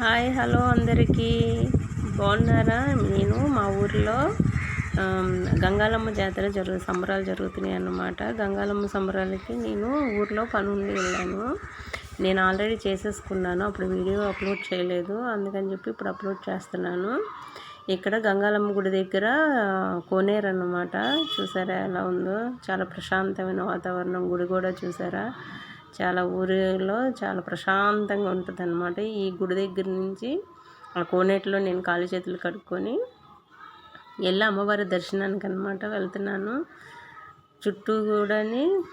Hi hello అందరికీ బాగున్నారా? నేను మా ఊరిలో గంగాలమ్మ జాతర సంబరాలు జరుగుతున్నాయి అన్నమాట. గంగాలమ్మ సంబరాలకి నేను ఊర్లో పని ఉండి వెళ్ళాను. నేను ఆల్రెడీ చేసేసుకున్నాను, అప్పుడు వీడియో అప్లోడ్ చేయలేదు, అందుకని చెప్పి ఇప్పుడు అప్లోడ్ చేస్తున్నాను. ఇక్కడ గంగాలమ్మ గుడి దగ్గర కోనేరు అన్నమాట. చూసారా ఎలా ఉందో? చాలా ప్రశాంతమైన వాతావరణం. గుడి కూడా చూసారా, చాలా ఊరిలో చాలా ప్రశాంతంగా ఉంటుంది అన్నమాట. ఈ గుడి దగ్గర నుంచి ఆ కోనేటిలో నేను కాళ్ళు చేతులు కడుక్కొని వెళ్ళి అమ్మవారి దర్శనానికి అన్నమాట వెళ్తున్నాను. చుట్టూ కూడా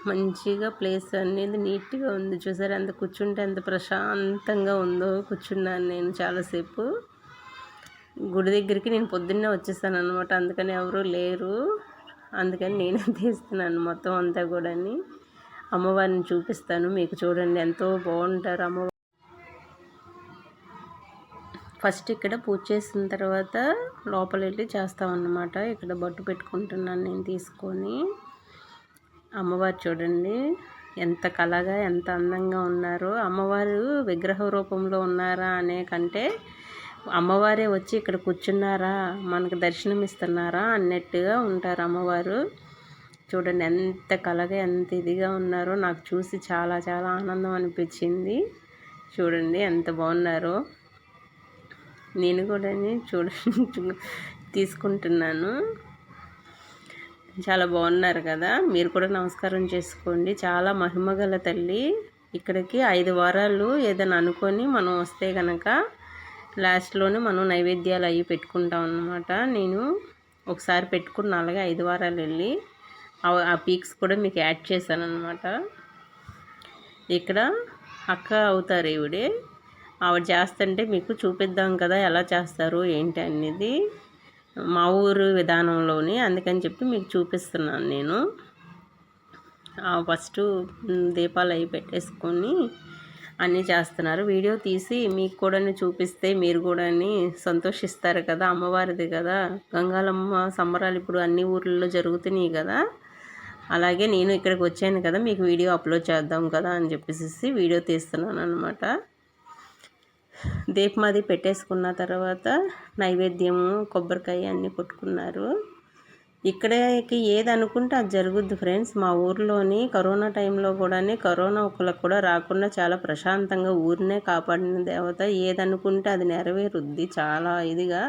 మంచిగా ప్లేస్ అనేది నీట్గా ఉంది. చూసారా ఎంత కూర్చుంటే ఎంత ప్రశాంతంగా ఉందో. కూర్చున్నాను నేను చాలాసేపు. గుడి దగ్గరికి నేను పొద్దున్నే వచ్చేసాను అనమాట, అందుకని ఎవరూ లేరు, అందుకని నేనే తీస్తున్నాను మొత్తం అంతా కూడా. అమ్మవారిని చూపిస్తాను మీకు, చూడండి ఎంతో బాగుంటారు అమ్మవారు. ఫస్ట్ ఇక్కడ పూజ చేసిన తర్వాత లోపల వెళ్ళి చేస్తామన్నమాట. ఇక్కడ బొట్టు పెట్టుకుంటున్నాను నేను తీసుకొని. అమ్మవారు చూడండి ఎంత కళగా ఎంత అందంగా ఉన్నారో. అమ్మవారు విగ్రహ రూపంలో ఉన్నారా అనే కంటే అమ్మవారే వచ్చి ఇక్కడ కూర్చున్నారా, మనకు దర్శనం ఇస్తున్నారా అన్నట్టుగా ఉంటారు అమ్మవారు. చూడండి ఎంత కళగా ఎంత ఇదిగా ఉన్నారో. నాకు చూసి చాలా చాలా ఆనందం అనిపించింది. చూడండి ఎంత బాగున్నారో. నేను కూడా చూడండి తీసుకుంటున్నాను. చాలా బాగున్నారు కదా, మీరు కూడా నమస్కారం చేసుకోండి. చాలా మహిమగల తల్లి. ఇక్కడికి 5 వారాలు ఏదైనా అనుకొని మనం వస్తే కనుక లాస్ట్లోనే మనం నైవేద్యాలు అవి పెట్టుకుంటాం అన్నమాట. నేను ఒకసారి పెట్టుకున్న అలాగే 5 వారాలు వెళ్ళి ఆ పీక్స్ కూడా మీకు యాడ్ చేశాను అన్నమాట. ఇక్కడ అక్క అవుతారు ఈవిడే, ఆవిడ చేస్తుంటే మీకు చూపిద్దాం కదా ఎలా చేస్తారు ఏంటి అనేది మా ఊరు విధానంలోని, అందుకని చెప్పి మీకు చూపిస్తున్నాను నేను. ఫస్ట్ దీపాలు అవి పెట్టేసుకొని అన్నీ చేస్తున్నారు. వీడియో తీసి మీకు కూడా చూపిస్తే మీరు కూడా సంతోషిస్తారు కదా, అమ్మవారిది కదా. గంగాలమ్మ సంబరాలు ఇప్పుడు అన్ని ఊర్లలో జరుగుతున్నాయి కదా, అలాగే నేను ఇక్కడికి వచ్చాను కదా, మీకు వీడియో అప్లోడ్ చేద్దాం కదా అని చెప్పేసి వీడియో తీస్తున్నాను అనమాట. దీపం అది పెట్టేసుకున్న తర్వాత నైవేద్యము కొబ్బరికాయ అన్నీ కొట్టుకున్నారు. ఇక్కడికి ఏది అనుకుంటే అది జరుగుద్ది ఫ్రెండ్స్. మా ఊర్లోని కరోనా టైంలో కూడా కరోనా ఒకళ్ళకు కూడా రాకుండా చాలా ప్రశాంతంగా ఊరినే కాపాడిన దేవత. ఏదనుకుంటే అది నెరవేరుద్ది చాలా ఇదిగా.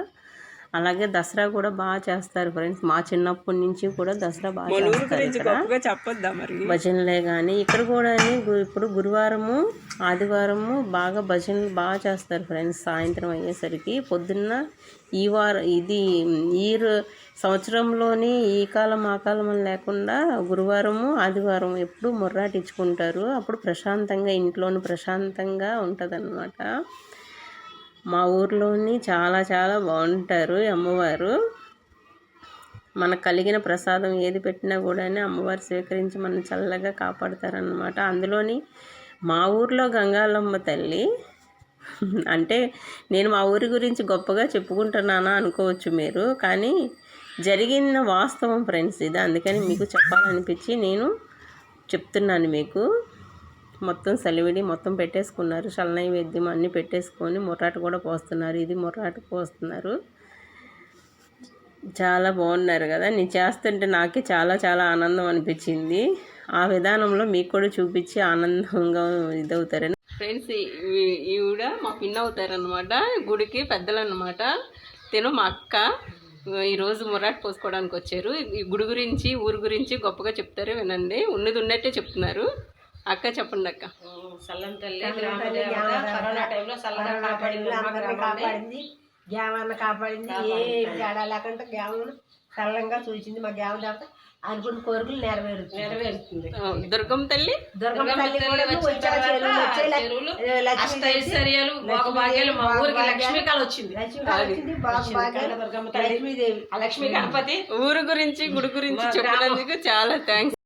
అలాగే దసరా కూడా బాగా చేస్తారు ఫ్రెండ్స్. మా చిన్నప్పటి నుంచి కూడా దసరా బాగా చేస్తారు. భజనలే కానీ ఇక్కడ కూడా ఇప్పుడు గురువారము ఆదివారము బాగా భజనలు బాగా చేస్తారు ఫ్రెండ్స్. సాయంత్రం అయ్యేసరికి పొద్దున్న ఇది సంవత్సరంలోని ఈ కాలం ఆ కాలం అని లేకుండా గురువారము ఆదివారం ఎప్పుడు మొర్రాటించుకుంటారు. అప్పుడు ప్రశాంతంగా ఇంట్లోని ప్రశాంతంగా ఉంటుంది. మా ఊర్లోని చాలా చాలా బాగుంటారు అమ్మవారు. మనకు కలిగిన ప్రసాదం ఏది పెట్టినా కూడా అమ్మవారు స్వీకరించి మనం చల్లగా కాపాడతారనమాట. అందులోని మా ఊర్లో గంగాలమ్మ తల్లి అంటే నేను మా ఊరి గురించి గొప్పగా చెప్పుకుంటున్నానా అనుకోవచ్చు మీరు, కానీ జరిగిన వాస్తవం ఫ్రెండ్స్ ఇది. అందుకని మీకు చెప్పాలనిపించి నేను చెప్తున్నాను మీకు. మొత్తం సలివిడి మొత్తం పెట్టేసుకున్నారు, చల్ల నైవేద్యం అన్నీ పెట్టేసుకొని మొర్రాట కూడా పోస్తున్నారు. ఇది మొర్రాట పోస్తున్నారు. చాలా బాగున్నారు కదా. నేను చేస్తుంటే నాకే చాలా చాలా ఆనందం అనిపించింది. ఆ విధానంలో మీకు కూడా చూపించి ఆనందంగా ఇదవుతారని ఫ్రెండ్స్. ఈవిడ మా పిన్న అవుతారనమాట, గుడికి పెద్దలు అనమాట. తిను మా అక్క ఈరోజు మొర్రాట పోసుకోవడానికి వచ్చారు. ఈ గుడి గురించి ఊరు గురించి గొప్పగా చెప్తారు, వినండి. ఉన్నది ఉన్నట్టే చెప్తున్నారు. అక్క చెప్పండి అక్క. సల్లం తల్లి కరోనా టైంలో సల్లగా కాపాడింది, గ్యామన్న కాపాడింది. ఏ తేడా లేకుండా గ్యామను సల్లంగా చూసింది. మా గ్యామ దేవత అనుకున్న కోరికలు నెరవేరుతుంది. దుర్గమ్మ తల్లి ఐశ్వర్యాలు భోగభాగ్యాలు మా ఊరికి లక్ష్మీ కళ వచ్చింది. లక్ష్మీ గణపతి ఊరు గురించి గుడి గురించి చెప్పినందుకు చాలా థ్యాంక్స్.